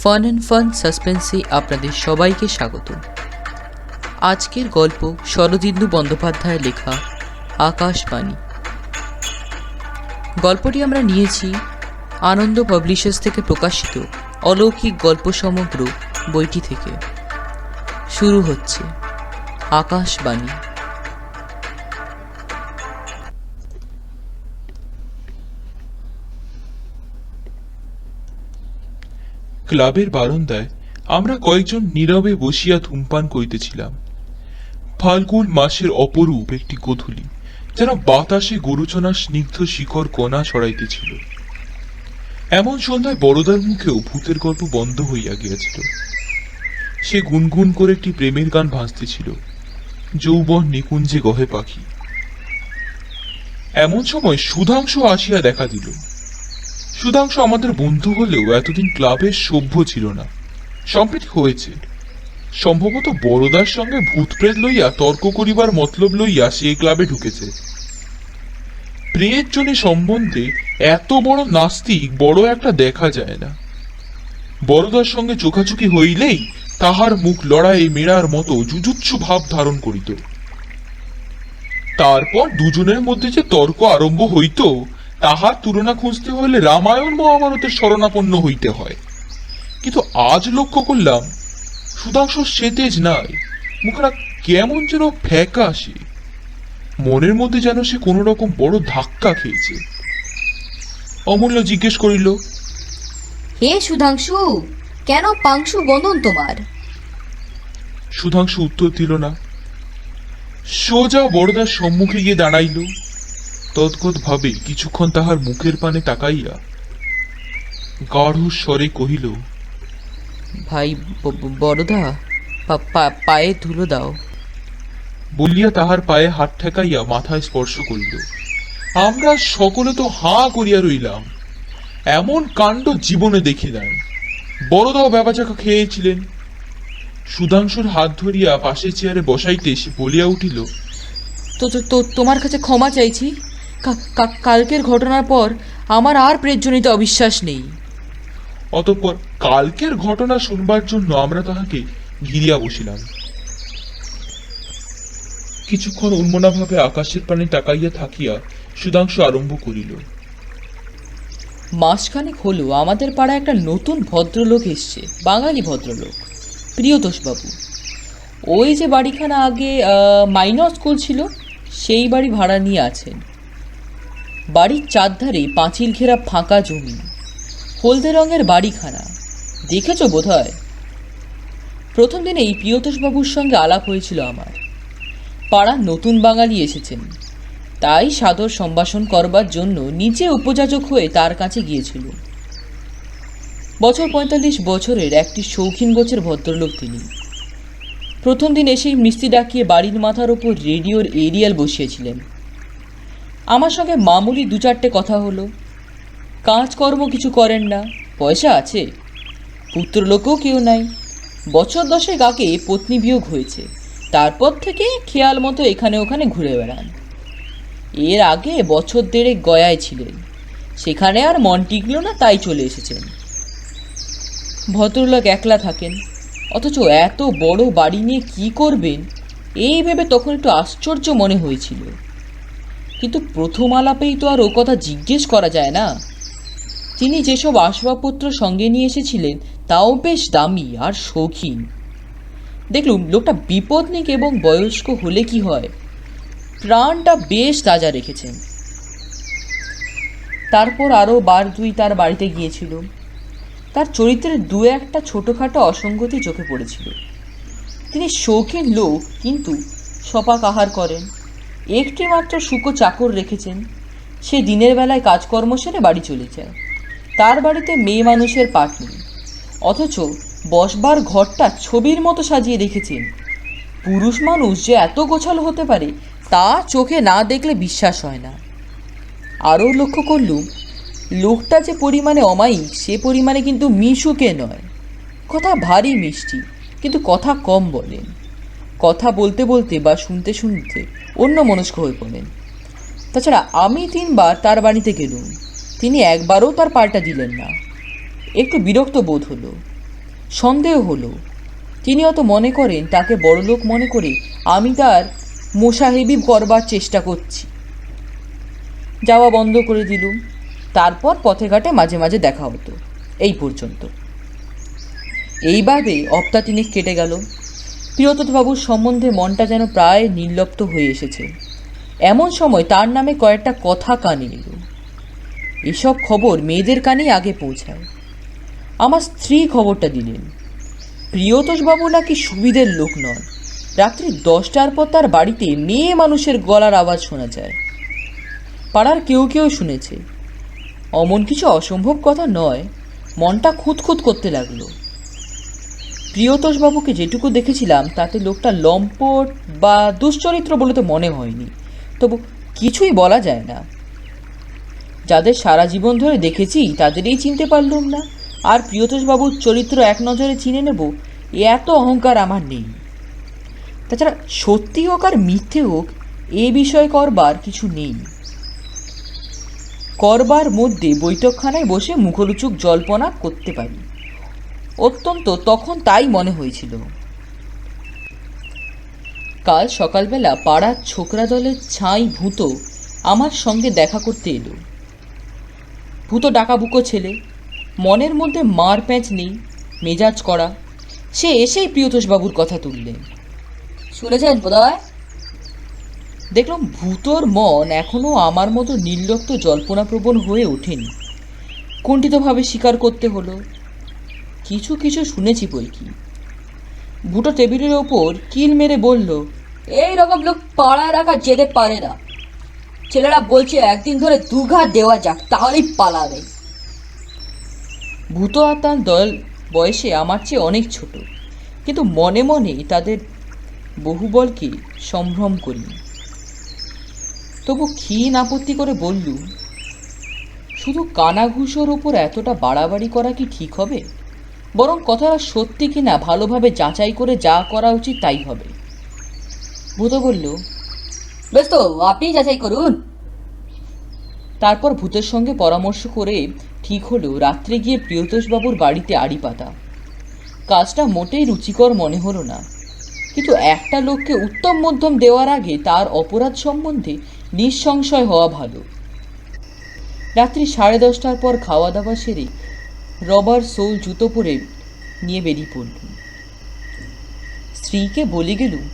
Fun and fun সাসপেন্সে আপনাদের সবাইকে স্বাগত। আজকের গল্প শরদিন্দু বন্দ্যোপাধ্যায়ের লেখা আকাশবাণী। গল্পটি আমরা নিয়েছি আনন্দ পাবলিশার্স থেকে প্রকাশিত অলৌকিক গল্প সমগ্র বইটি থেকে। শুরু হচ্ছে আকাশবাণী। ক্লাবের বারান্দায় আমরা কয়েকজন নীরবে বসিয়া ধূমপান করিতেছিলাম। ফাল্গুন মাসের অপরূপ একটি গোধূলি যেন বাতাসে গরুচনার স্নিগ্ধ শিকড় কণা ছড়াইতেছিল। এমন সন্ধ্যায় বড়দার মুখেও ভূতের গল্প বন্ধ হইয়া গিয়াছিল। সে গুনগুন করে একটি প্রেমের গান ভাসতেছিল, যৌবন নিকুঞ্জে গহে পাখি। এমন সময় সুধাংশু আসিয়া দেখা দিল। সুধাংশু আমাদের বন্ধু হলেও এতদিন ক্লাবের সভ্য ছিল না, সম্প্রতি হয়েছে। সম্ভবত বড়দার সঙ্গে ভূতপ্রেত লইয়া তর্ক করিবার মতলব লইয়া সে ক্লাবে ঢুকেছে। প্রেতজনী সম্বন্ধে এত বড় নাস্তিক বড় একটা দেখা যায় না। বড়দার সঙ্গে চোখাচোখি হইলেই তাহার মুখ লড়াই মেড়ার মতো জুজুৎসু ভাব ধারণ করিত। তারপর দুজনের মধ্যে যে তর্ক আরম্ভ হইত, তাহার তুলনা খুঁজতে হইলে রামায়ণ মহাভারতের শরণাপন্ন হইতে হয়। কিন্তু আজ লক্ষ্য করলাম সুধাংশুর সে তেজ নাই, মুখটা কেমন যেন ফ্যাকাশে। মনের মধ্যে যেন সে কোন রকম বড় ধাক্কা খেয়েছে। অমূল্য জিজ্ঞেস করিল, হে সুধাংশু, কেন পাংশু বদন তোমার? সুধাংশু উত্তর দিল না। সোজা বড়দার সম্মুখে গিয়ে দাঁড়াইল। তৎগত ভাবে কিছুক্ষণ তাহার মুখের পানে তাকাইয়া গাঢ় স্বরে কহিল, ভাই বড়দা, পায়ে ধুলো দাও। বলিয়া তাহার পায়ে হাত ঠেকাইয়া মাথায় স্পর্শ করিল। আমরা সকলে তো হাঁ করিয়া রইলাম। এমন কাণ্ড জীবনে দেখি নাই। বড়দাও বেবাচাকা খেয়েছিলেন। সুধাংশুর হাত ধরিয়া পাশের চেয়ারে বসাইতে সে বলিয়া উঠিল, তো তোমার কাছে ক্ষমা চাইছি। কালকের ঘটনার পর আমার আর প্রেতজনিত অবিশ্বাস নেই। অতঃপর কালকের ঘটনা শুনবার জন্য আমরা তাহাকে ঘিরিয়া বসিলাম। কিছুক্ষণ উন্মনাভাবে আকাশের পানে তাকাইয়া থাকিয়া সুধাংশু আরম্ভ করিল, মাসখানেক হলো আমাদের পাড়ায় একটা নতুন ভদ্রলোক এসছে, বাঙালি ভদ্রলোক, প্রিয়তোষবাবু। ওই যে বাড়িখানা আগে মাইনর স্কুল ছিল, সেই বাড়ি ভাড়া নিয়ে আছেন। বাড়ির চারধারে পাঁচিল ঘেরা ফাঁকা জমি, হলদে রঙের বাড়িখানা, দেখেছ বোধহয়। প্রথম দিনে এই প্রিয়তোষবাবুর সঙ্গে আলাপ হয়েছিল আমার। পাড়ার নতুন বাঙালি এসেছেন, তাই সাদর সম্ভাষণ করবার জন্য নিজে উপযাচক হয়ে তার কাছে গিয়েছিল। বছর ৪৫ বছরের একটি শৌখিন গোছের ভদ্রলোক তিনি। প্রথম দিন এসেই মিস্ত্রি ডাকিয়ে বাড়ির মাথার ওপর রেডিওর এরিয়াল বসিয়েছিলেন। আমার সঙ্গে মামুলি ২-৪টে কথা হলো। কাজকর্ম কিছু করেন না, পয়সা আছে, পুত্রলোকও কেউ নাই। বছর ১০ আগে পত্নী বিয়োগ হয়েছে, তারপর থেকে খেয়াল মতো এখানে ওখানে ঘুরে বেড়ান। এর আগে বছর ১.৫ গয়ায় ছিলেন, সেখানে আর মন টিকল না, তাই চলে এসেছেন। ভদ্রলোক একলা থাকেন, অথচ এত বড় বাড়ি নিয়ে কি করবেন এই ভেবে তখন একটু আশ্চর্য মনে হয়েছিল। কিন্তু প্রথম আলাপেই তো আর ও কথা জিজ্ঞেস করা যায় না। তিনি যেসব আসবাবপত্র সঙ্গে নিয়ে এসেছিলেন তাও বেশ দামি আর শৌখিন। দেখলুম লোকটা বিপদনিক এবং বয়স্ক হলে কি হয়, প্রাণটা বেশ তাজা রেখেছেন। তারপর আরও বার ২ তার বাড়িতে গিয়েছিল। তার চরিত্রের ২-১টা ছোটোখাটো অসঙ্গতি চোখে পড়েছিল। তিনি শৌখিন লোক, কিন্তু সপাক আহার করেন। একটি মাত্র শুকো চাকর রেখেছেন, সে দিনের বেলায় কাজকর্ম সেরে বাড়ি চলে যায়। তার বাড়িতে মেয়ে মানুষের পাট নেই, অথচ বসবার ঘরটা ছবির মতো সাজিয়ে রেখেছেন। পুরুষ মানুষ যে এত গোছালো হতে পারে তা চোখে না দেখলে বিশ্বাস হয় না। আরও লক্ষ্য করলুম লোকটা যে পরিমাণে অমায়িক সে পরিমাণে কিন্তু মিশুকে নয়। কথা ভারী মিষ্টি, কিন্তু কথা কম বলেন। কথা বলতে বলতে বা শুনতে শুনতে অন্য মনস্ক হয়ে পড়েন। তাছাড়া আমি ৩ বার তার বাড়িতে গেলুম, তিনি একবারও তার পাল্টা দিলেন না। একটু বিরক্ত বোধ হলো। সন্দেহ হলো তিনি হয়তো মনে করেন তাকে বড়লোক মনে করে আমি তার মোসাহেবি করবার চেষ্টা করছি। যাওয়া বন্ধ করে দিলুম। তারপর পথে ঘাটে মাঝে মাঝে দেখা হতো, এই পর্যন্ত। এইভাবে অপ্তা তিনেক কেটে গেল। প্রিয়তোষবাবুর সম্বন্ধে মনটা যেন প্রায় নির্লিপ্ত হয়ে এসেছে। এমন সময় তার নামে কয়েকটা কথা কানে এলো। এসব খবর মেয়েদের কানেই আগে পৌঁছায়। আমার স্ত্রী খবরটা দিলেন, প্রিয়তোষবাবু নাকি সুবিধের লোক নন। রাত্রি 10টার পর তার বাড়িতে মেয়ে মানুষের গলার আওয়াজ শোনা যায়। পাড়ার কেউ কেউ শুনেছে। অমন কিছু অসম্ভব কথা নয়। মনটা খুঁতখুত করতে লাগলো। প্রিয়তোষবাবুকে যেটুকু দেখেছিলাম তাতে লোকটা লম্পট বা দুশ্চরিত্র বলে তো মনে হয়নি, তবু কিছুই বলা যায় না। যাদের সারা জীবন ধরে দেখেছি তাদেরই চিনতে পারলুম না, আর প্রিয়তোষবাবুর চরিত্র এক নজরে চিনে নেব এত অহংকার আমার নেই। তাছাড়া সত্যি হোক আর মিথ্যে হোক এ বিষয় করবার কিছু নেই। করবার মধ্যে বৈঠকখানায় বসে মুখরোচক জল্পনা করতে পারি, অত্যন্ত তখন তাই মনে হয়েছিল। কাল সকালবেলা পাড়ার ছোকরা দলের ছাই ভূতো আমার সঙ্গে দেখা করতে এলো। ভূতো ডাকাবুকো ছেলে, মনের মধ্যে মার প্যাঁচ নেই, মেজাজ করা। সে এসেই প্রিয়তোষবাবুর কথা তুললেন। শুনেছেন বোধহয়? দেখলাম ভূতোর মন এখনো আমার মতো নির্লিপ্ত জল্পনাপ্রবণ হয়ে ওঠেনি। কুণ্ঠিতভাবে স্বীকার করতে হলো, কিছু কিছু শুনেছি বই কি। ভূটো টেবিলের ওপর কিল মেরে বলল, এই রকম লোক পাড়ায় রাখা যেতে পারে না। ছেলেরা বলছে একদিন ধরে দুঘা দেওয়া যাক, তাহলেই পালাবে। ভূতো আর তার দল বয়সে আমার চেয়ে অনেক ছোট, কিন্তু মনে মনে তাদের বহুবলকে সম্ভ্রম করি। তবু ক্ষীণ আপত্তি করে বললুম, শুধু কানাঘুষোর ওপর এতটা বাড়াবাড়ি করা কি ঠিক হবে? বরং কথাটা সত্যি কিনা ভালোভাবে যাচাই করে যা করা উচিত তাই হবে। ভূতো বলল, বেশ তো, আপনি যাচাই করুন। তারপর ভূতের সঙ্গে পরামর্শ করে ঠিক হলো রাত্রে গিয়ে প্রিয়তোষবাবুর বাড়িতে আড়ি পাতা। কাজটা মোটেই রুচিকর মনে হলো না, কিন্তু একটা লোককে উত্তম মধ্যম দেওয়ার আগে তার অপরাধ সম্বন্ধে নিঃসংশয় হওয়া ভালো। রাত্রি 10:30টার পর খাওয়া দাওয়া সেরে রবার সোল জুতো পরে নিয়ে বেরিয়ে পড়লুম। স্ত্রীকে বলে গেলুম,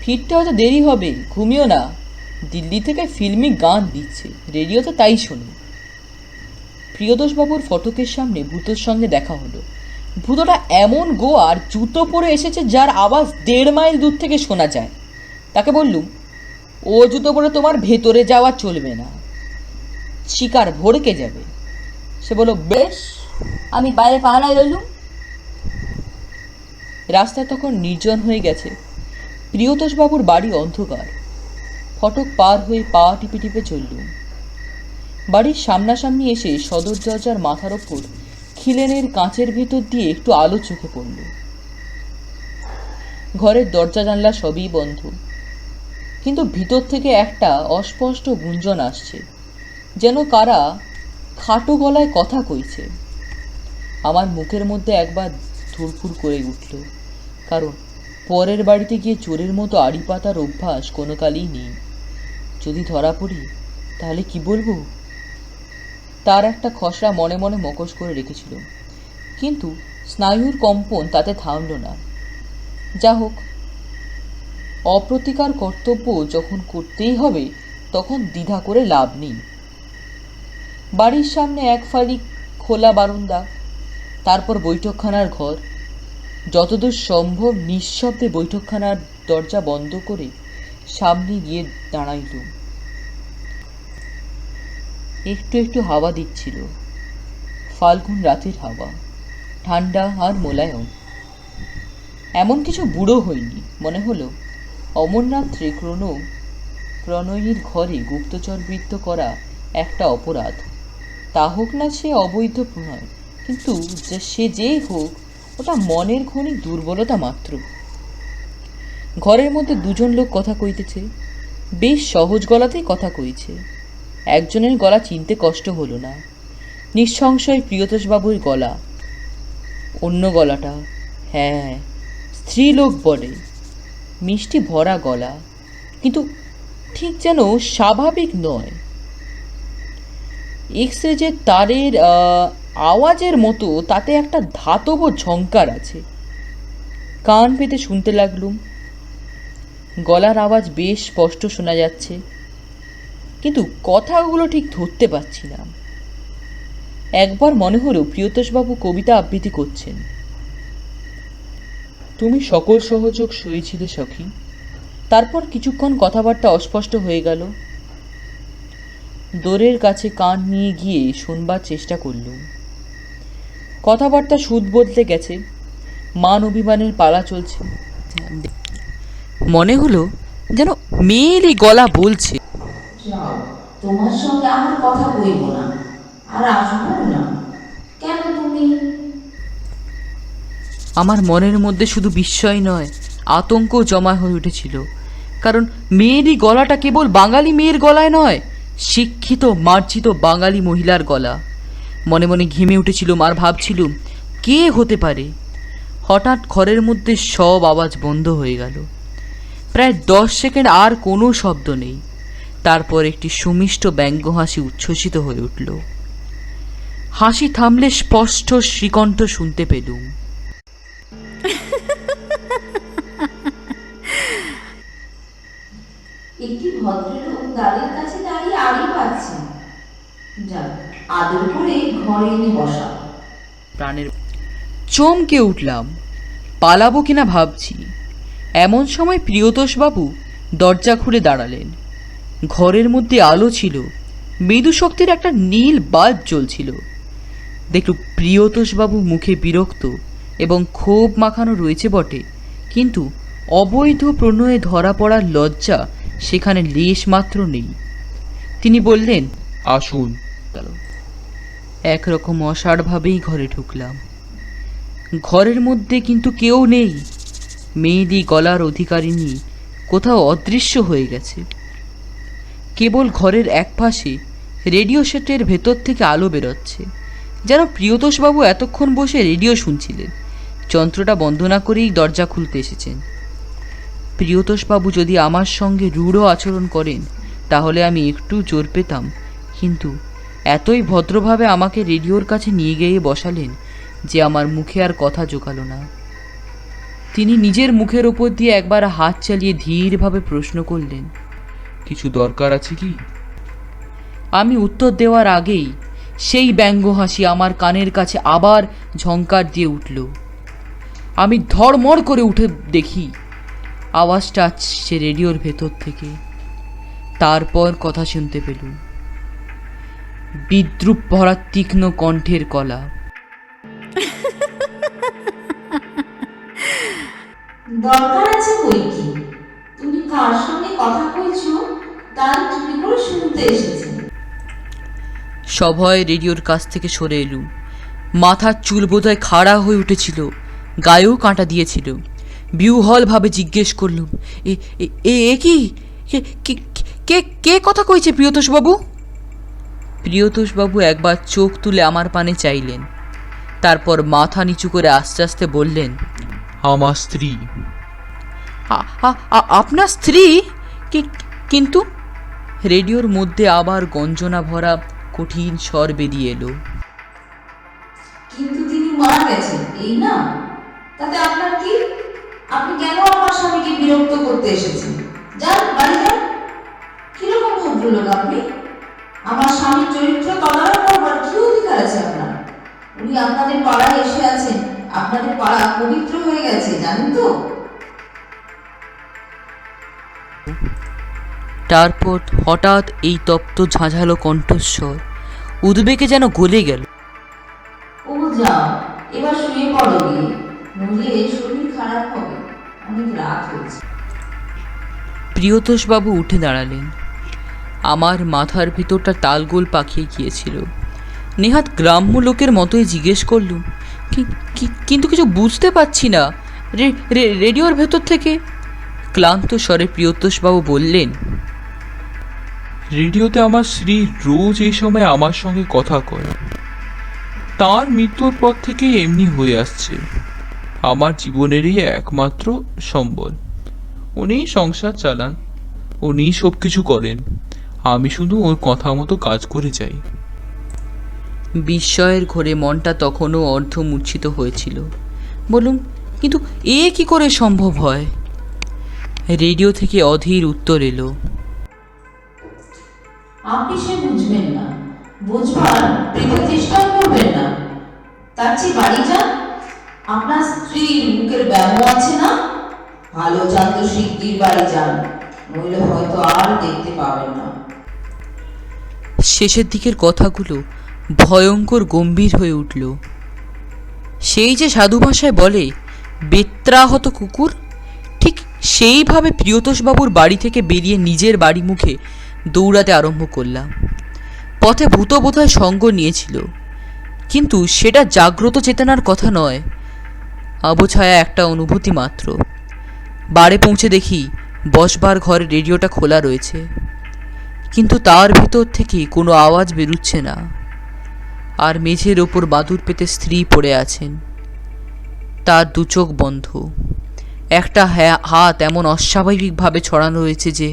ফিরতে হয়তো দেরি হবে, ঘুমিও না। দিল্লি থেকে ফিল্মি গান দিচ্ছে, রেডিওতে তাই শোনো। প্রিয়তোষবাবুর ফটকের সামনে ভূতোর সঙ্গে দেখা হলো। ভূতোটা এমন গোয়ার জুতো পরে এসেছে যার আওয়াজ 1.5 মাইল দূর থেকে শোনা যায়। তাকে বললুম, ও জুতো পরে তোমার ভেতরে যাওয়া চলবে না, শিকার ভড়কে যাবে। সে বলল, বেশ, আমি বাইরে পাহারায় রইলুম। রাস্তা তখন নির্জন হয়ে গেছে। প্রিয়তোষবাবুর বাড়ি অন্ধকার। ফটক পার হয়ে পা টিপে টিপে চললুম। বাড়ির সামনাসামনি এসে সদর দরজার মাথার ওপর খিলেনের কাঁচের ভেতর দিয়ে একটু আলো চোখে পড়ল। ঘরের দরজা জানলা সবই বন্ধ, কিন্তু ভিতর থেকে একটা অস্পষ্ট গুঞ্জন আসছে, যেন কারা খাটো গলায় কথা কইছে। আমার মুখের মধ্যে একবার ধুরফুর করে উঠল, কারণ পরের বাড়িতে গিয়ে চোরের মতো আড়ি পাতার অভ্যাস কোনো কালই নেই। যদি ধরা পড়ি তাহলে কি বলবো? তার একটা খসড়া মনে মনে মকশ করে রেখেছিল, কিন্তু স্নায়ুর কম্পন তাতে থামল না। যা হোক, অপ্রতিকার কর্তব্য যখন করতেই হবে তখন দ্বিধা করে লাভ নেই। বাড়ির সামনে এক ফালি খোলা বারান্দা, তারপর বৈঠকখানার ঘর। যতদূর সম্ভব নিঃশব্দে বৈঠকখানার দরজা বন্ধ করে সামনে গিয়ে দাঁড়াইলুম। একটু একটু হাওয়া দিচ্ছিল, ফাল্গুন রাতের হাওয়া, ঠান্ডা আর মোলায়ম। এমন কিছু বুড়ো হয়নি। মনে হলো অমরনাথে প্রণয়ীর ঘরে গুপ্তচরবৃত্ত করা একটা অপরাধ। তা হোক না সে অবৈধ প্রণয়, কিন্তু সে যেই হোক, ওটা মনের ক্ষণিক দুর্বলতা মাত্র। ঘরের মধ্যে দুজন লোক কথা কইতেছে, বেশ সহজ গলাতেই কথা কইছে। একজনের গলা চিনতে কষ্ট হলো না, নিঃসংশয় প্রিয়তোষবাবুর গলা। অন্য গলাটা হ্যাঁ, স্ত্রীলোক বটে, মিষ্টি ভরা গলা, কিন্তু ঠিক যেন স্বাভাবিক নয়। এক্সরে যে তারের আওয়াজের মতো তাতে একটা ধাতব ঝংকার আছে। কান পেতে শুনতে লাগলুম। গলার আওয়াজ বেশ স্পষ্ট শোনা যাচ্ছে, কিন্তু কথাগুলো ঠিক ধরতে পারছি না। একবার মনে হলো প্রিয়তোষবাবু কবিতা আবৃত্তি করছেন। তুমি সকল সহযোগ সইছিলে সখী। তারপর কিছুক্ষণ কথাবার্তা অস্পষ্ট হয়ে গেল। দোরের কাছে কান নিয়ে গিয়ে শুনবার চেষ্টা করলুম। কথাবার্তা সুদ বদলে গেছে, মান অভিমানের পালা চলছে। মনে হলো যেন মেয়েরই গলা বলছে, যাও, তোমার সঙ্গে আমার কথা কইব না, আর আসবো না। কেন তুমি? আমার মনের মধ্যে শুধু বিস্ময় নয়, আতঙ্ক জমা হয়ে উঠেছিল। কারণ মেয়েরই গলাটা কেবল বাঙালি মেয়ের গলায় নয়, শিক্ষিত মার্জিত বাঙালি মহিলার গলা। মনে মনে ঘেমে উঠেছিলুম আর ভাবছিলুম কে হতে পারে। হঠাৎ ঘরের মধ্যে সব আওয়াজ বন্ধ হয়ে গেল। প্রায় 10 সেকেন্ড আর কোনো শব্দ নেই। তারপর একটি সুমিষ্ট ব্যঙ্গ হাসি উচ্ছ্বসিত হয়ে উঠল। হাসি থামলে স্পষ্ট শ্রীকণ্ঠ শুনতে পেলুম। একটি ভদ্রলোক দ্বারের কাছে দাঁড়িয়ে আড়ি পাচ্ছেন। যাও, আদর করে ঘরে এনে বসা। প্রাণের চমকে উঠলাম, পালাবো কিনা ভাবছি। এমন সময় প্রিয়তোষবাবু দরজা খুলে দাঁড়ালেন। ঘরের মধ্যে আলো ছিল, মৃদু শক্তির একটা নীল বাল্ব জ্বলছিল। দেখলুম প্রিয়তোষবাবু মুখে বিরক্ত এবং ক্ষোভ মাখানো রয়েছে বটে, কিন্তু অবৈধ প্রণয়ে ধরা পড়ার লজ্জা সেখানে লেশ মাত্র নেই। তিনি বললেন, আসুন। একরকম অসাড়ভাবেই ঘরে ঢুকলাম। ঘরের মধ্যে কিন্তু কেউ নেই। মেয়েলি গলার অধিকারিণী কোথাও অদৃশ্য হয়ে গেছে। কেবল ঘরের এক পাশে রেডিও সেটের ভেতর থেকে আলো বেরোচ্ছে, যেন প্রিয়তোষবাবু এতক্ষণ বসে রেডিও শুনছিলেন, যন্ত্রটা বন্ধ না করেই দরজা খুলতে এসেছেন। প্রিয়তোষবাবু যদি আমার সঙ্গে রূঢ় আচরণ করেন তাহলে আমি একটু জোর পেতাম, কিন্তু এতই ভদ্রভাবে আমাকে রেডিওর কাছে নিয়ে গিয়ে বসালেন যে আমার মুখে আর কথা জোগালো না। তিনি নিজের মুখের ওপর দিয়ে একবার হাত চালিয়ে ধীরভাবে প্রশ্ন করলেন, কিছু দরকার আছে কি? আমি উত্তর দেওয়ার আগেই সেই ব্যঙ্গ হাসি আমার কানের কাছে আবার ঝংকার দিয়ে উঠল। আমি ধড়মড় করে উঠে দেখি আওয়াজটা আসছে রেডিওর ভেতর থেকে। তারপর কথা শুনতে পেলুম, বিদ্রুপ ভরা তীক্ষ্ণ কণ্ঠের কলা। দরকার আছে বই কি? তুমি কার সঙ্গে কথা কইছো তার চুরি করে শুনতে এসেছে। সভয় রেডিওর কাছ থেকে সরে এলুম। মাথার চুল বোধহয় খাড়া হয়ে উঠেছিল, গায়েও কাঁটা দিয়েছিল। বিহ্বলভাবে জিজ্ঞেস করলুম, এ কি? কে কে কথা কইছে প্রিয়তোষবাবু? প্রিয়তোষবাবু একবার চোখ তুলে আমার পানে চাইলেন, তারপর মাথা নিচু করে আস্তে আস্তে বললেন, আমার স্ত্রী। আপনার স্ত্রী? কিন্তু রেডিওর মধ্যে আবার গঞ্জনা ভরা কঠিন স্বর বেরিয়ে এলো। কিন্তু তিনি মারা গেছেন, এই না? তাতে আপনার কি? আপনি কেন আমার স্বামীকে বিরক্ত করতে এসেছেন? যান, বাড়ি যান। কিরকম ভদ্রলোক আপনি? আমার স্বামীর চরিত্র তদারক করবার কি অধিকার আছে আপনার? উনি আপনাদের পাড়ায় এসে আছেন, আপনাদের পাড়া পবিত্র হয়ে গেছে, জানেন তো? তারপর হঠাৎ এই তপ্ত ঝাঁঝালো কণ্ঠস্বর উদ্বেগে যেন গলে গেল। ও যাও, এবার শুয়ে পড়ো গিয়ে, নইলে শরীর খারাপ হবে, অনেক রাত হয়েছে। প্রিয়তোষবাবু উঠে দাঁড়ালেন। আমার মাথার ভিতরটা তালগোল পাকিয়ে গিয়েছিল। নেহাত গ্রাম্য লোকের মতোই জিজ্ঞেস করলুম, কিন্তু কিছু বুঝতে পারছি না। রেডিওর ভেতর থেকে? ক্লান্ত স্বরে প্রিয়তোষবাবু বললেন, রেডিওতে আমার স্ত্রী রোজ এই সময় আমার সঙ্গে কথা কয়। তার মৃত্যুর পর থেকে এমনি হয়ে আসছে। আমার জীবনেরই একমাত্র সম্বল। উনি সংসার চালান, উনি সব কিছু করেন, আমি শুধু ওর কথা মতো কাজ করে যাই। বিস্ময়ের ঘোরে মনটা তখনও অর্ধমূর্ছিত হয়েছিল। বলুন, কিন্তু এ কি করে সম্ভব হয়? রেডিও থেকে অধীর উত্তর এলো। আপনি সে বুঝবেন না, বুঝবার বৃথা চেষ্টাও করবেন না। তার চেয়ে বাড়ি যান। আপনার স্ত্রীর মুখের ব্যামো আছে না? ভালো চান তো শিগগির বাড়ি যান, নইলে হয়তো আর দেখতে পাবেন না। শেষের দিকের কথাগুলো ভয়ঙ্কর গম্ভীর হয়ে উঠল। সেই যে সাধু ভাষায় বলে বেত্রাহত কুকুর, ঠিক সেইভাবে প্রিয়তোষবাবুর বাড়ি থেকে বেরিয়ে নিজের বাড়ি মুখে দৌড়াতে আরম্ভ করলাম। পথে ভূত বোধহয় সঙ্গ নিয়েছিল, কিন্তু সেটা জাগ্রত চেতনার কথা নয়, আবছায়া একটা অনুভূতি মাত্র। বাড়ি পৌঁছে দেখি বসবার ঘরে রেডিওটা খোলা রয়েছে, কিন্তু তার ভিতর থেকে কোনো আওয়াজ বেরুচ্ছে না। আর মেঝের ওপর বাদুর পেতে স্ত্রী পড়ে আছেন, তার দু চোখ বন্ধ। একটা হাত এমন অস্বাভাবিকভাবে ছড়ানো রয়েছে যে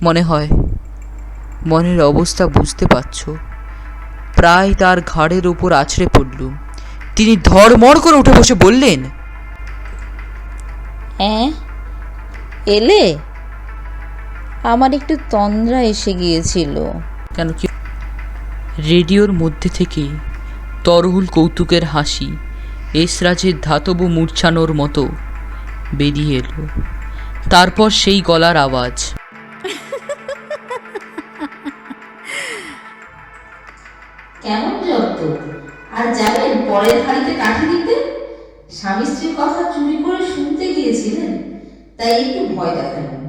মনে হয় মনের অবস্থা বুঝতে পারছ। প্রায় তার ঘাড়ের ওপর আছড়ে পড়ল। তিনি ধড়মড় করে উঠে বসে বললেন, হ্যাঁ, এলে? আমার একটু তন্দ্রা এসে গিয়েছিল। কেন কি? রেডিওর মধ্যে থেকে তরহুল কৌতুকের হাসি এসরাজের ধাতব মূর্ছানোর মতো বেরিয়ে এলো। তারপর সেই গলার আওয়াজ, কেমন যত আর যাবেন পরের হাড়িতে কাঠি দিতে? স্বামী স্ত্রীর কথা চুরি করে শুনতে গিয়েছিলেন, তাই একটু ভয় দেখালেন।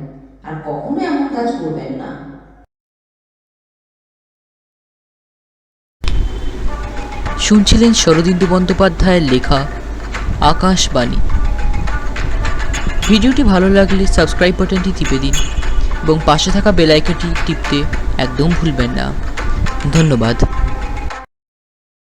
আর কখনো এমন কাজ করবেন না। শুনছিলেন শরদিন্দু বন্দ্যোপাধ্যায়ের লেখা আকাশবাণী। ভিডিওটি ভালো লাগলে সাবস্ক্রাইব বাটনটি টিপে দিন এবং পাশে থাকা বেল আইকনটি টিপতে একদম ভুলবেন না। ধন্যবাদ।